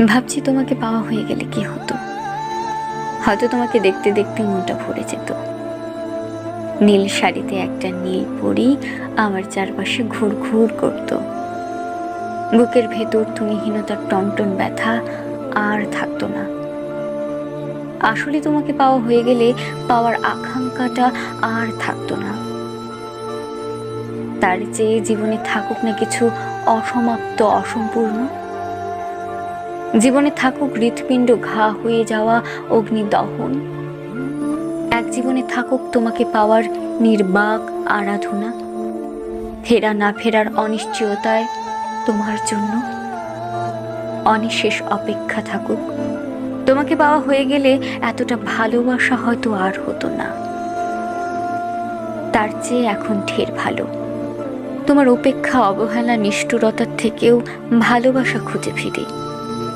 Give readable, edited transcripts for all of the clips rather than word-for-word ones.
ভাবছি তোমাকে পাওয়া হয়ে গেলে কি হতো। হয়তো তোমাকে দেখতে দেখতে মনটা ভরে যেত। নীল শাড়িতে একটা নীল পরী আমার চারপাশে ঘুর ঘুর করত। বুকের ভেতর তুমিহীনতার টনটন ব্যথা আর থাকতো না। আসলে তোমাকে পাওয়া হয়ে গেলে পাওয়ার আকাঙ্ক্ষাটা আর থাকতো না। তার চেয়ে জীবনে থাকুক না কিছু অসমাপ্ত, অসম্পূর্ণ। জীবনে থাকুক হৃৎপিণ্ড ঘা হয়ে যাওয়া অগ্নিদহন। এক জীবনে থাকুক তোমাকে পাওয়ার নির্বাক আরাধনা। ফেরা না ফেরার অনিশ্চয়তায় তোমার জন্য অনিশেষ অপেক্ষা থাকুক। তোমাকে পাওয়া হয়ে গেলে এতটা ভালোবাসা হয়তো আর হতো না। তার চেয়ে এখন ঢের ভালো। তোমার উপেক্ষা, অবহেলা, নিষ্ঠুরতার থেকেও ভালোবাসা খুঁজে ফিরি।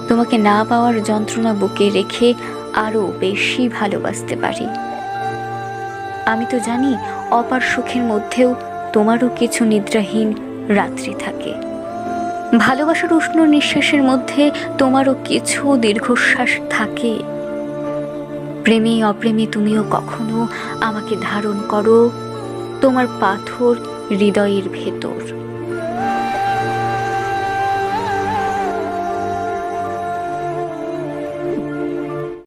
তোমাকে না পাওয়ার যন্ত্রণা বুকে রেখে আরো বেশি ভালোবাসতে পারি। আমি তো জানি অপার সুখের মধ্যেও তোমারও কিছু নিদ্রাহীন রাত্রি থাকে। ভালোবাসার উষ্ণ নিঃশ্বাসের মধ্যে তোমারও কিছু দীর্ঘশ্বাস থাকে। প্রেমে অপ্রেমে তুমিও কখনো আমাকে ধারণ করো তোমার পাথর হৃদয়ের ভেতর।